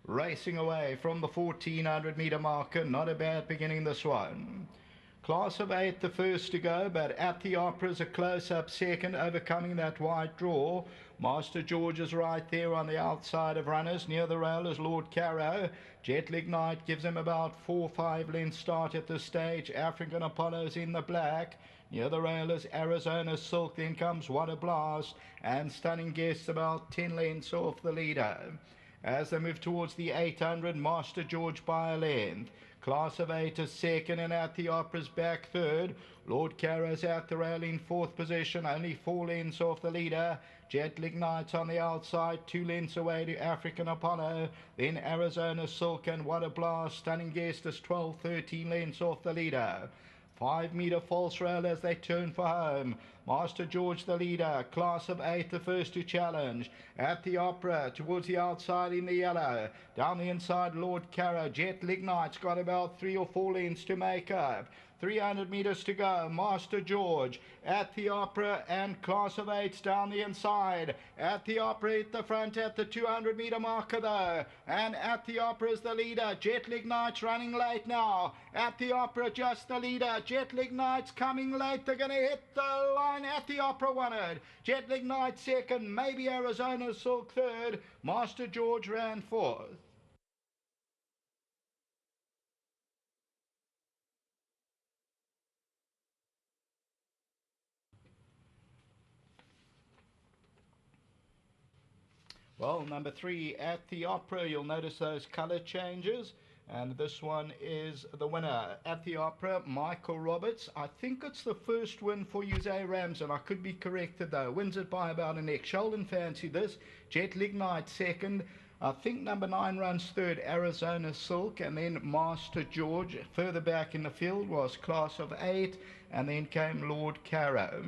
racing away from the 1400 metre marker. Not a bad beginning, this one. Class of 8, the first to go, but At the Opera's a close-up second, overcoming that wide draw. Master George is right there on the outside of runners. Near the rail is Lord Carrow. Jet Lignite gives him about 4-5 lengths start at this stage. African Apollo's in the black. Near the rail is Arizona Silk. Then comes What a Blast, and Stunning Guest about 10 lengths off the leader. As they move towards the 800, Master George by a length. Class of 8 is second, and At the Opera's back third. Lord Carrow's at the rail in fourth position, only 4 lengths off the leader. Jet Lignite's on the outside, 2 lengths away to African Apollo. Then Arizona Silk and What a Blast. Stunning Guest is 12-13 lengths off the leader. 5-metre false rail as they turn for home. Master George the leader. Class of 8 the first to challenge. At the Opera towards the outside in the yellow. Down the inside Lord Carrow. Jet Lignite's got about 3 or 4 lengths to make up. 300 metres to go. Master George, At the Opera, and Class of 8's down the inside. At the Opera at the front at the 200 metre marker though. And At the Opera is the leader. Jet Lignite's running late now. At the Opera just the leader. Jet Lignite's coming late. They're going to hit the line. At the Opera won it. Jet Lignite second. Maybe Arizona Silk third. Master George ran fourth. Well, number 3, At the Opera, you'll notice those colour changes. And this one is the winner. At the Opera, Michael Roberts. I think it's the first win for Jose Ramsden. I could be corrected though. Wins it by about a neck. Sheldon fancied this. Jet Lignite second. I think number 9 runs third, Arizona Silk, and then Master George. Further back in the field was Class of 8, and then came Lord Carrow.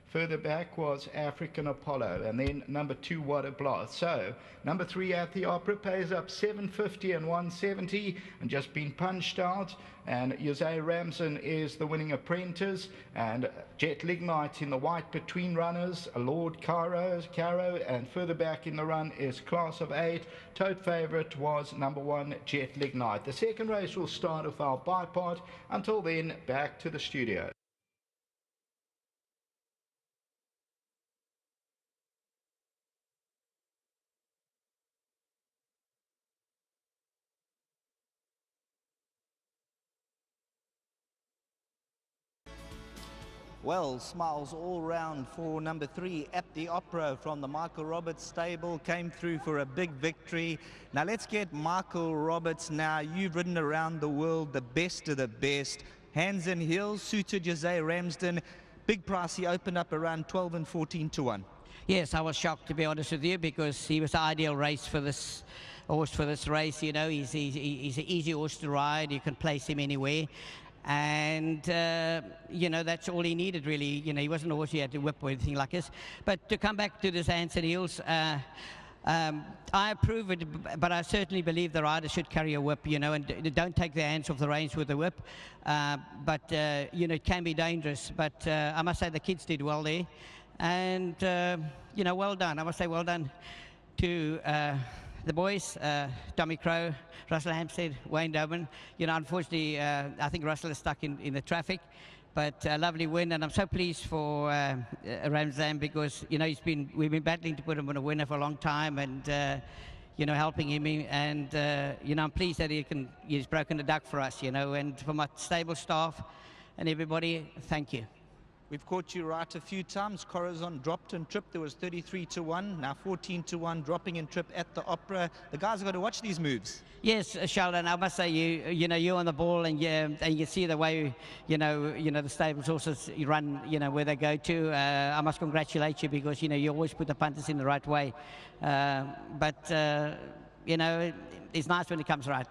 Further back was African Apollo, and then number 2, What a Blast. So, number 3, At the Opera, pays up 750 and 170, and just been punched out. And Jose Ramsden is the winning apprentice, and Jet Lignite in the white between runners, Lord Carrow, and further back in the run is Class of 8. Tote favourite was number 1, Jet Lignite. The second race will start with our bipod. Until then, back to the studio. Well, smiles all round for number 3, At the Opera from the Michael Roberts stable. Came through for a big victory. Now let's get Michael Roberts now. You've ridden around the world, the best of the best. Hands and heels, suited Jose Ramsden. Big price, he opened up around 12 and 14 to 1. Yes, I was shocked, to be honest with you, because he was the ideal race for this horse for this race. You know, he's an easy horse to ride. You can place him anywhere. And, you know, that's all he needed, really. You know, he wasn't a horse you had to whip or anything like this. But to come back to this hands and heels, I approve it, but I certainly believe the rider should carry a whip, you know, and don't take their hands off the reins with the whip. But, you know, it can be dangerous. But I must say the kids did well there. And, you know, well done. I must say well done to the boys, Tommy Crow, Russell Hampstead, Wayne Doman. You know, unfortunately, I think Russell is stuck in the traffic. But a lovely win, and I'm so pleased for Ramsden, because, you know, we've been battling to put him on a winner for a long time, and you know, helping him, and you know, I'm pleased that he's broken the duck for us, you know, and for my stable staff and everybody, thank you. We've caught you right a few times. Corazon dropped and tripped. There was 33 to 1, now 14 to 1, dropping and trip at the Opera. The guys have got to watch these moves. Yes, Sheldon, I must say, you know, you're on the ball, and you see the way, you know, the stables horses run, you know, where they go to. I must congratulate you, because, you know, you always put the punters in the right way. But you know, it's nice when it comes right.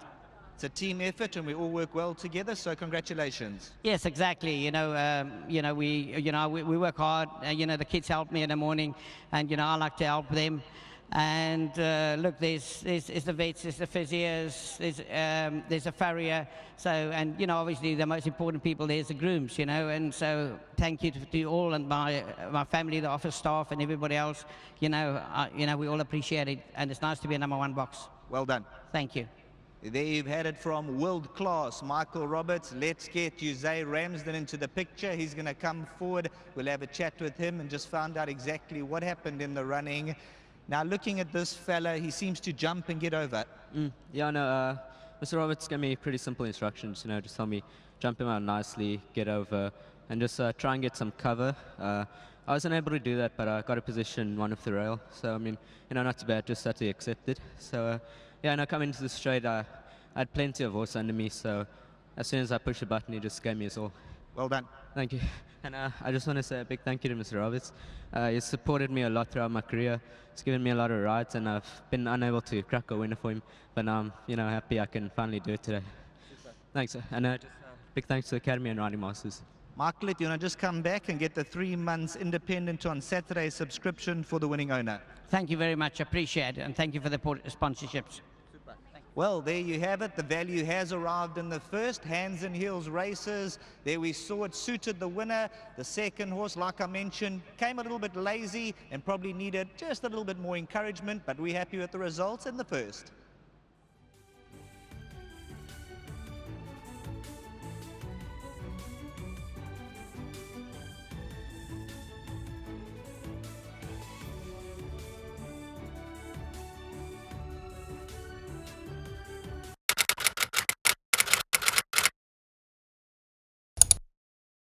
It's a team effort, and we all work well together. So congratulations. Yes, exactly. You know, we work hard. You know, the kids help me in the morning, and, you know, I like to help them. And look, there's the vets, there's the physios, there's a farrier. So, and, you know, obviously the most important people there's the grooms. You know, and so thank you to all, and my family, the office staff, and everybody else. You know, we all appreciate it, and it's nice to be a #1 box. Well done. Thank you. There you've had it from world class Michael Roberts. Let's get Jose Ramsden into the picture. He's going to come forward. We'll have a chat with him and just find out exactly what happened in the running. Now, looking at this fella, he seems to jump and get over. Yeah, no, Mr. Roberts gave me pretty simple instructions, you know, just tell me jump him out nicely, get over, and just try and get some cover. I wasn't able to do that, but I got a position one of the rail. So, I mean, you know, not too bad, just had to accept it. So, yeah, and I come into the straight, I had plenty of horse under me, so as soon as I pushed the button, he just gave me his all. Well done. Thank you. And I just want to say a big thank you to Mr. Roberts. He's supported me a lot throughout my career. He's given me a lot of rides, and I've been unable to crack a winner for him. But now I'm, you know, happy I can finally do it today. Super. Thanks. And just big thanks to the Academy and Riding Masters. Michael, if you want to just come back and get the 3 months independent on Saturday subscription for the winning owner. Thank you very much. Appreciate it. And thank you for the sponsorships. Well, there you have it. The value has arrived in the first hands and heels races. There we saw it suited the winner. The second horse, like I mentioned, came a little bit lazy and probably needed just a little bit more encouragement, but we're happy with the results in the first.